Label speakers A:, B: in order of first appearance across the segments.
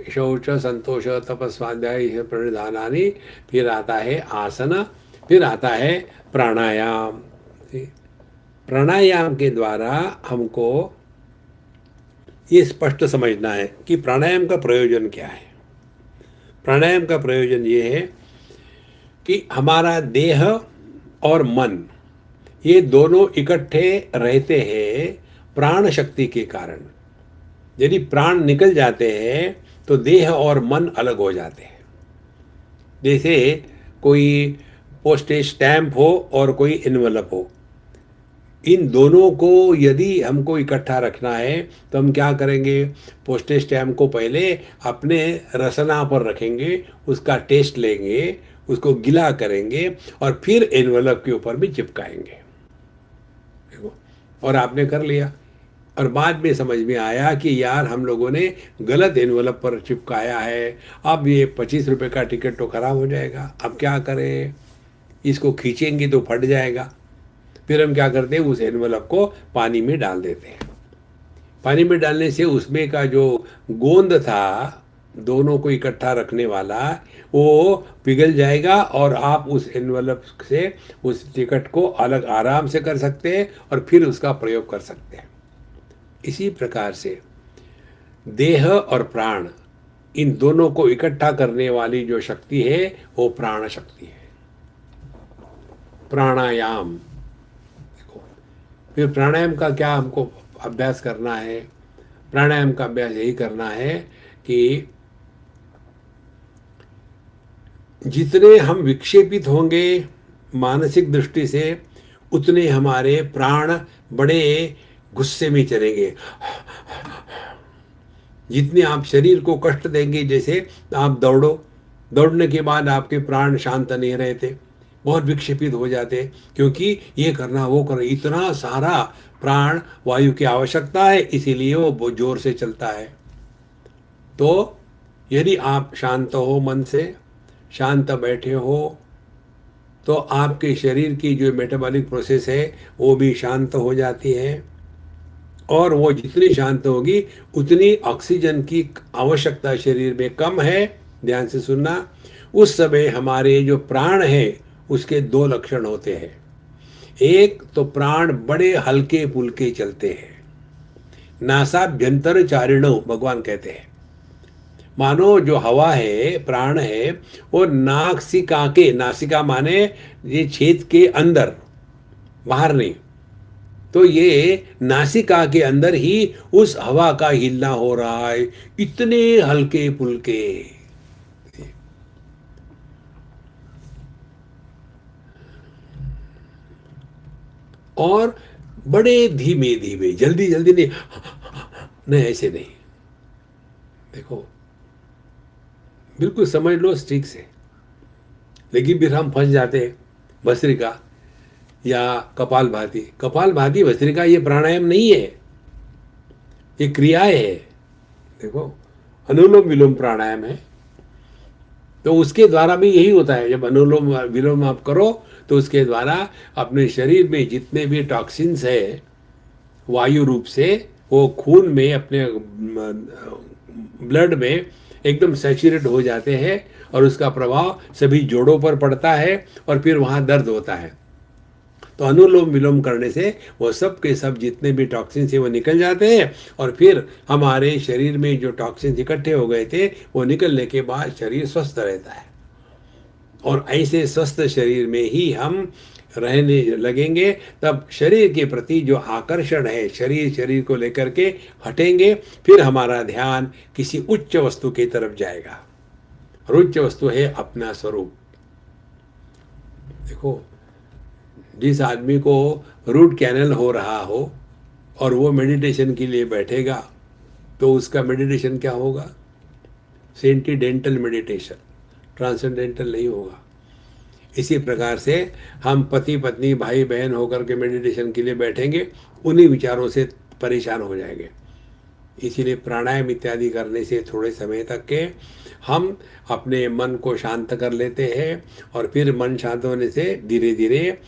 A: शौच संतोष तपस्वाध्याय प्रणिधानानि, फिर आता है आसन, फिर आता है प्राणायाम। प्राणायाम के द्वारा हमको ये स्पष्ट समझना है कि प्राणायाम का प्रयोजन क्या है। प्राणायाम का प्रयोजन ये है कि हमारा देह और मन ये दोनों इकट्ठे रहते हैं प्राण शक्ति के कारण। यदि प्राण निकल जाते हैं तो देह और मन अलग हो जाते हैं। जैसे कोई पोस्टेज स्टैम्प हो और कोई एनवलप हो, इन दोनों को यदि हमको इकट्ठा रखना है तो हम क्या करेंगे, पोस्टेज स्टैम्प को पहले अपने रसना पर रखेंगे, उसका टेस्ट लेंगे, उसको गिला करेंगे और फिर एनवलप के ऊपर भी चिपकाएंगे। देखो, और आपने कर लिया और बाद में समझ में आया कि यार हम लोगों ने गलत एनवलप पर चिपकाया है, अब ये 25 रुपये का टिकट तो खराब हो जाएगा, अब क्या करें, इसको खींचेंगे तो फट जाएगा। फिर हम क्या करते हैं, उस एनवलप को पानी में डाल देते हैं। पानी में डालने से उसमें का जो गोंद था दोनों को इकट्ठा रखने वाला, वो पिघल जाएगा और आप उस एनवलप से उस टिकट को अलग आराम से कर सकते हैं और फिर उसका प्रयोग कर सकते हैं। इसी प्रकार से देह और प्राण, इन दोनों को इकट्ठा करने वाली जो शक्ति है वो प्राण शक्ति है। प्राणायाम, देखो, फिर प्राणायाम का क्या हमको अभ्यास करना है। प्राणायाम का अभ्यास यही करना है कि जितने हम विक्षेपित होंगे मानसिक दृष्टि से, उतने हमारे प्राण बड़े गुस्से में चलेंगे। जितने आप शरीर को कष्ट देंगे, जैसे आप दौड़ने के बाद आपके प्राण शांत नहीं रहते, बहुत विक्षेपित हो जाते, क्योंकि ये करना वो करना, इतना सारा प्राण वायु की आवश्यकता है, इसीलिए वो बहुत जोर से चलता है। तो यदि आप शांत हो, मन से शांत बैठे हो, तो आपके शरीर की जो मेटाबॉलिक प्रोसेस है वो भी शांत हो जाती है, और वो जितनी शांत होगी उतनी ऑक्सीजन की आवश्यकता शरीर में कम है। ध्यान से सुनना, उस समय हमारे जो प्राण है उसके दो लक्षण होते हैं। एक तो प्राण बड़े हल्के फुल्के चलते हैं, नासाभ्यंतर चारिणो भगवान कहते हैं। मानो जो हवा है, प्राण है, वो नासिका के, नासिका माने ये छेद के अंदर, बाहर नहीं, तो ये नासिका के अंदर ही उस हवा का हिलना हो रहा है, इतने हल्के फुल्के। और बड़े धीमे धीमे, जल्दी जल्दी नहीं, नहीं ऐसे नहीं। देखो, बिल्कुल समझ लो ठीक से, लेकिन फिर हम फंस जाते हैं भस्त्रिका या कपालभाति। कपालभाति भस्त्रिका ये प्राणायाम नहीं है, ये क्रियाएं है। देखो, अनुलोम विलोम प्राणायाम है, तो उसके द्वारा भी यही होता है। जब अनुलोम विलोम आप करो तो उसके द्वारा अपने शरीर में जितने भी टॉक्सिन्स है वायु रूप से, वो खून में, अपने ब्लड में एकदम सैचुरेट हो जाते हैं और उसका प्रभाव सभी जोड़ों पर पड़ता है और फिर वहाँ दर्द होता है। तो अनुलोम विलोम करने से वो सब के सब जितने भी टॉक्सिन्स है वो निकल जाते हैं, और फिर हमारे शरीर में जो टॉक्सिन्स इकट्ठे हो गए थे वो निकलने के बाद शरीर स्वस्थ रहता है। और ऐसे स्वस्थ शरीर में ही हम रहने लगेंगे, तब शरीर के प्रति जो आकर्षण है, शरीर को लेकर के हटेंगे, फिर हमारा ध्यान किसी उच्च वस्तु की तरफ जाएगा। और उच्च वस्तु है अपना स्वरूप। देखो, जिस आदमी को रूट कैनल हो रहा हो और वो मेडिटेशन के लिए बैठेगा, तो उसका मेडिटेशन क्या होगा? सेंटिडेंटल मेडिटेशन, ट्रांसेंडेंटल नहीं होगा। इसी प्रकार से हम पति पत्नी भाई बहन होकर के मेडिटेशन के लिए बैठेंगे, उन्हीं विचारों से परेशान हो जाएंगे। इसीलिए प्राणायाम इत्यादि करने से थोड़े समय तक के हम अपने मन को शांत कर लेते हैं, और फिर मन शांत होने से धीरे धीरे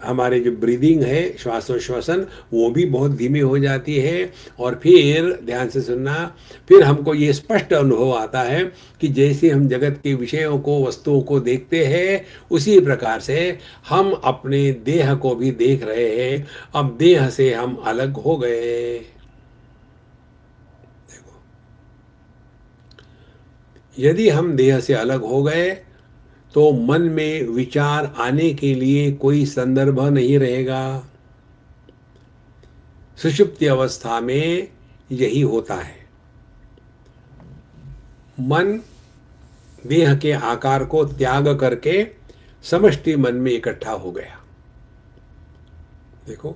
A: हमारे जो ब्रीदिंग है, श्वासोश्वासन, वो भी बहुत धीमी हो जाती है। और फिर ध्यान से सुनना, फिर हमको ये स्पष्ट अनुभव आता है कि जैसे हम जगत के विषयों को, वस्तुओं को देखते हैं, उसी प्रकार से हम अपने देह को भी देख रहे हैं। अब देह से हम अलग हो गए। देखो, यदि हम देह से अलग हो गए तो मन में विचार आने के लिए कोई संदर्भ नहीं रहेगा। सुषुप्ति अवस्था में यही होता है। मन देह के आकार को त्याग करके समष्टि मन में इकट्ठा हो गया। देखो,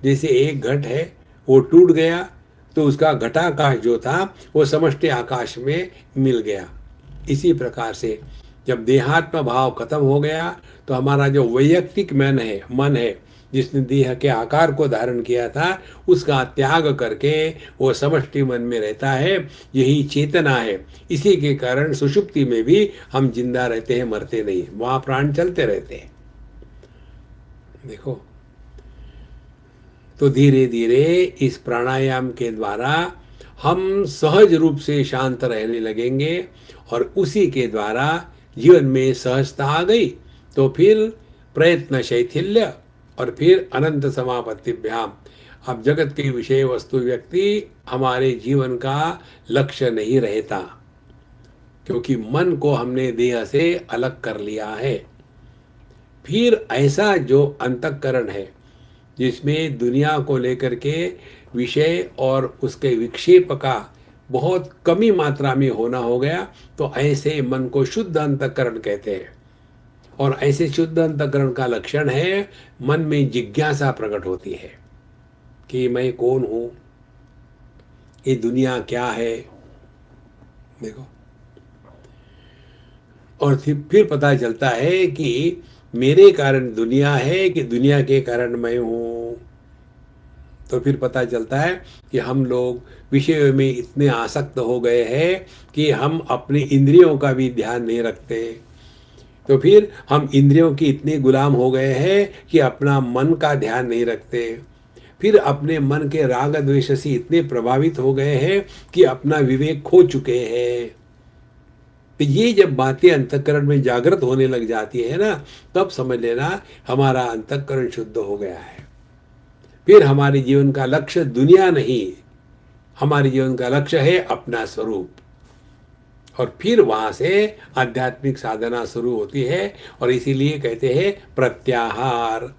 A: जैसे एक घट है, वो टूट गया तो उसका घटाकाश जो था वो समष्टि आकाश में मिल गया। इसी प्रकार से जब देहात्म भाव खत्म हो गया तो हमारा जो वैयक्तिक मन है जिसने देह के आकार को धारण किया था, उसका त्याग करके वो समष्टि मन में रहता है। यही चेतना है। इसी के कारण सुषुप्ति में भी हम जिंदा रहते हैं, मरते नहीं, वहां प्राण चलते रहते हैं। देखो, तो धीरे धीरे इस प्राणायाम के द्वारा हम सहज रूप से शांत रहने लगेंगे, और उसी के द्वारा जीवन में सहजता आ गई तो फिर प्रयत्न शैथिल्य, और फिर अनंत समापत्तिभ्याम। अब जगत के विषय, वस्तु, व्यक्ति हमारे जीवन का लक्ष्य नहीं रहता, क्योंकि मन को हमने देह से अलग कर लिया है। फिर ऐसा जो अंतःकरण है जिसमें दुनिया को लेकर के विषय और उसके विक्षेप का बहुत कमी मात्रा में होना हो गया, तो ऐसे मन को शुद्ध अंतःकरण कहते हैं। और ऐसे शुद्ध अंतःकरण का लक्षण है मन में जिज्ञासा प्रकट होती है कि मैं कौन हूं, ये दुनिया क्या है। देखो, और फिर पता चलता है कि मेरे कारण दुनिया है कि दुनिया के कारण मैं हूं। तो फिर पता चलता है कि हम लोग विषयों में इतने आसक्त हो गए हैं कि हम अपनी इंद्रियों का भी ध्यान नहीं रखते। तो फिर हम इंद्रियों की इतने गुलाम हो गए हैं कि अपना मन का ध्यान नहीं रखते। फिर अपने मन के राग द्वेष से इतने प्रभावित हो गए हैं कि अपना विवेक खो चुके हैं। तो ये जब बातें अंतःकरण में जागृत होने लग जाती है ना, तब समझ लेना हमारा अंतःकरण शुद्ध हो गया है। फिर हमारे जीवन का लक्ष्य दुनिया नहीं, हमारे जीवन का लक्ष्य है अपना स्वरूप। और फिर वहां से आध्यात्मिक साधना शुरू होती है, और इसीलिए कहते हैं प्रत्याहार।